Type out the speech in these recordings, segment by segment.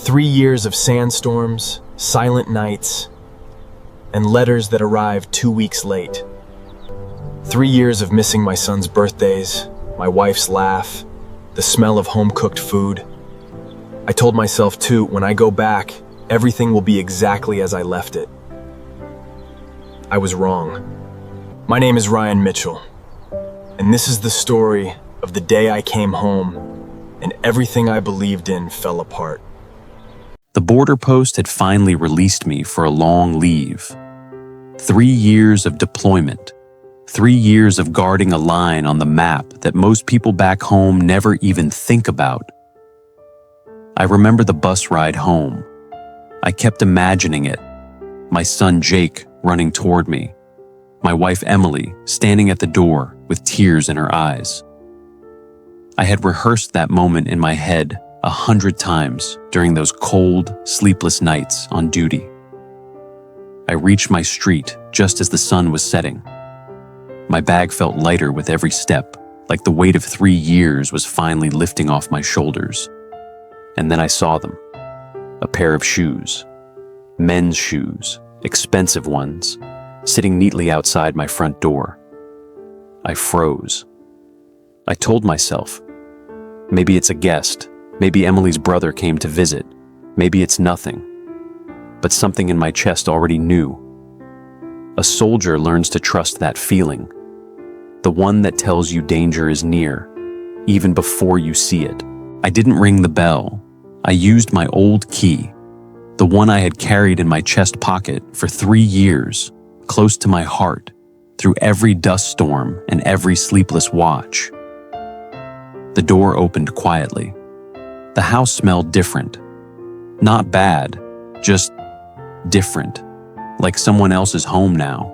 3 years of sandstorms, silent nights, and letters that arrived 2 weeks late. 3 years of missing my son's birthdays, my wife's laugh, the smell of home-cooked food. I told myself too, when I go back, everything will be exactly as I left it. I was wrong. My name is Ryan Mitchell, and this is the story of the day I came home and everything I believed in fell apart. The border post had finally released me for a long leave. 3 years of deployment. 3 years of guarding a line on the map that most people back home never even think about. I remember the bus ride home. I kept imagining it. My son Jake running toward me. My wife Emily standing at the door with tears in her eyes. I had rehearsed that moment in my head 100 times during those cold, sleepless nights on duty. I reached my street just as the sun was setting. My bag felt lighter with every step, like the weight of 3 years was finally lifting off my shoulders. And then I saw them. A pair of shoes. Men's shoes, expensive ones, sitting neatly outside my front door. I froze. I told myself, maybe it's a guest, maybe Emily's brother came to visit, maybe it's nothing. But something in my chest already knew. A soldier learns to trust that feeling, the one that tells you danger is near, even before you see it. I didn't ring the bell. I used my old key, the one I had carried in my chest pocket for 3 years, close to my heart, through every dust storm and every sleepless watch. The door opened quietly. The house smelled different. Not bad, just different, like someone else's home now.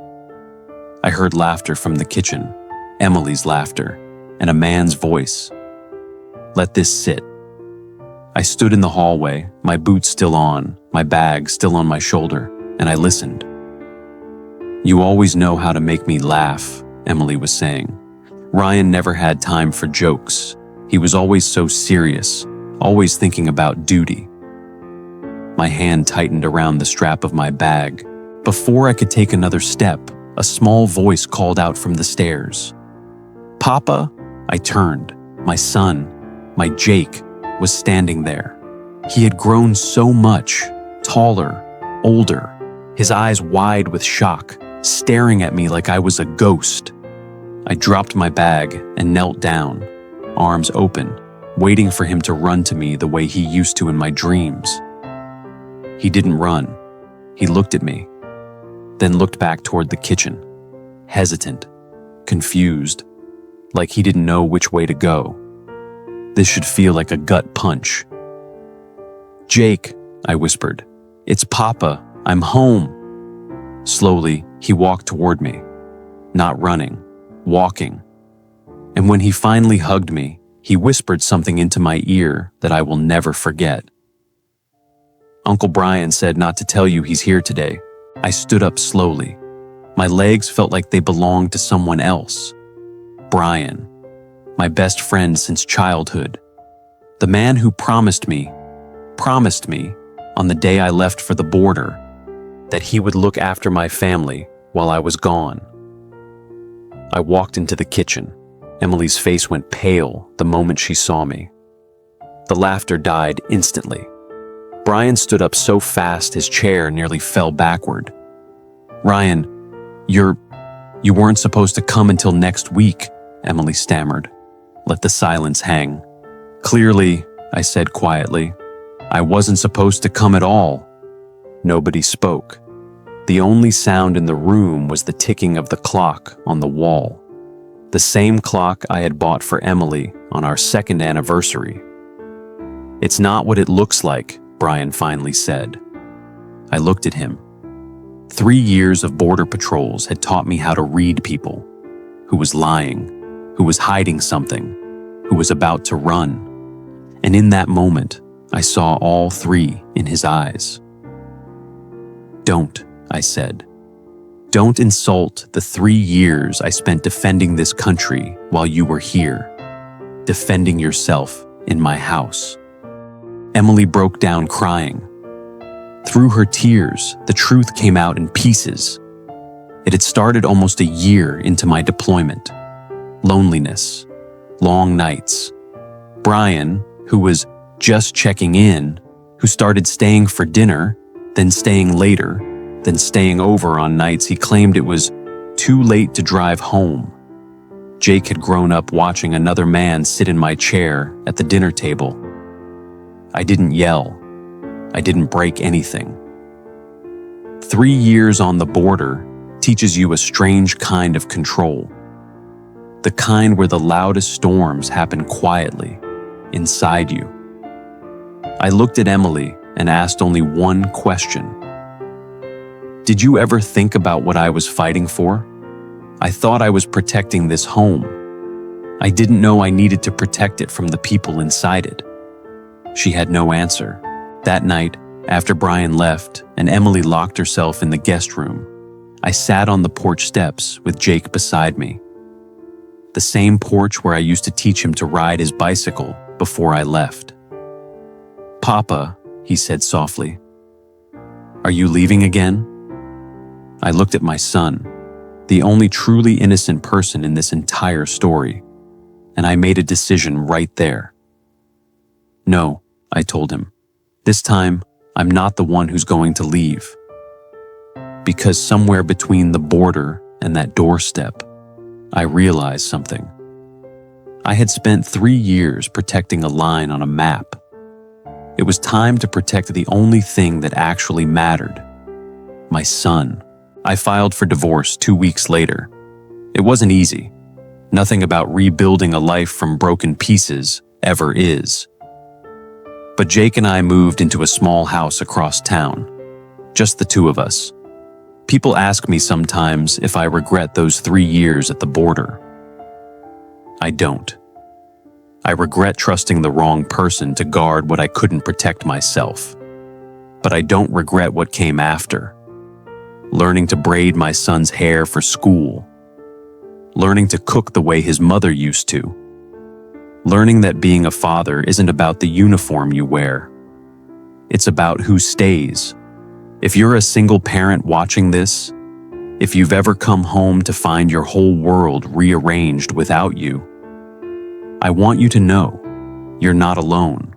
I heard laughter from the kitchen, Emily's laughter, and a man's voice. Let this sit. I stood in the hallway, my boots still on, my bag still on my shoulder, and I listened. You always know how to make me laugh, Emily was saying. Ryan never had time for jokes. He was always so serious, always thinking about duty. My hand tightened around the strap of my bag. Before I could take another step, a small voice called out from the stairs. Papa? I turned. My son, my Jake, was standing there. He had grown so much, taller, older, his eyes wide with shock, staring at me like I was a ghost. I dropped my bag and knelt down, arms open, waiting for him to run to me the way he used to in my dreams. He didn't run. He looked at me, then looked back toward the kitchen, hesitant, confused, like he didn't know which way to go. This should feel like a gut punch. Jake, I whispered. It's Papa. I'm home. Slowly, he walked toward me, not running, walking. And when he finally hugged me, he whispered something into my ear that I will never forget. Uncle Brian said not to tell you he's here today. I stood up slowly. My legs felt like they belonged to someone else. Brian, my best friend since childhood. The man who promised me on the day I left for the border that he would look after my family while I was gone. I walked into the kitchen. Emily's face went pale the moment she saw me. The laughter died instantly. Brian stood up so fast his chair nearly fell backward. Ryan, you weren't supposed to come until next week, Emily stammered. Let the silence hang. Clearly, I said quietly, I wasn't supposed to come at all. Nobody spoke. The only sound in the room was the ticking of the clock on the wall. The same clock I had bought for Emily on our 2nd anniversary. It's not what it looks like, Brian finally said. I looked at him. 3 years of border patrols had taught me how to read people. Who was lying, who was hiding something, who was about to run. And in that moment, I saw all 3 in his eyes. Don't, I said. Don't insult the 3 years I spent defending this country while you were here, defending yourself in my house. Emily broke down crying. Through her tears, the truth came out in pieces. It had started almost a year into my deployment. Loneliness, long nights. Brian, who was just checking in, who started staying for dinner, then staying later, then staying over on nights he claimed it was too late to drive home. Jake had grown up watching another man sit in my chair at the dinner table. I didn't yell. I didn't break anything. 3 years on the border teaches you a strange kind of control. The kind where the loudest storms happen quietly, inside you. I looked at Emily and asked only one question. Did you ever think about what I was fighting for? I thought I was protecting this home. I didn't know I needed to protect it from the people inside it. She had no answer. That night, after Brian left and Emily locked herself in the guest room, I sat on the porch steps with Jake beside me. The same porch where I used to teach him to ride his bicycle before I left. "Papa," he said softly, "are you leaving again?" I looked at my son, the only truly innocent person in this entire story, and I made a decision right there. "No," I told him. "This time, I'm not the one who's going to leave." Because somewhere between the border and that doorstep, I realized something. I had spent 3 years protecting a line on a map. It was time to protect the only thing that actually mattered, my son. I filed for divorce 2 weeks later. It wasn't easy. Nothing about rebuilding a life from broken pieces ever is. But Jake and I moved into a small house across town, just the two of us. People ask me sometimes if I regret those 3 years at the border. I don't. I regret trusting the wrong person to guard what I couldn't protect myself. But I don't regret what came after. Learning to braid my son's hair for school. Learning to cook the way his mother used to. Learning that being a father isn't about the uniform you wear. It's about who stays. If you're a single parent watching this, if you've ever come home to find your whole world rearranged without you, I want you to know you're not alone.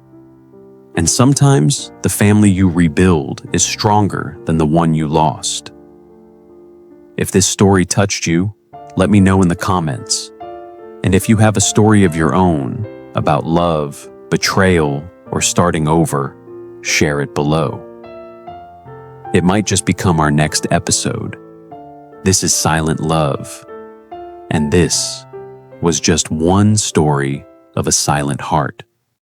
And sometimes the family you rebuild is stronger than the one you lost. If this story touched you, let me know in the comments. And if you have a story of your own about love, betrayal, or starting over, share it below. It might just become our next episode. This is Silent Love, and this was just one story of a silent heart.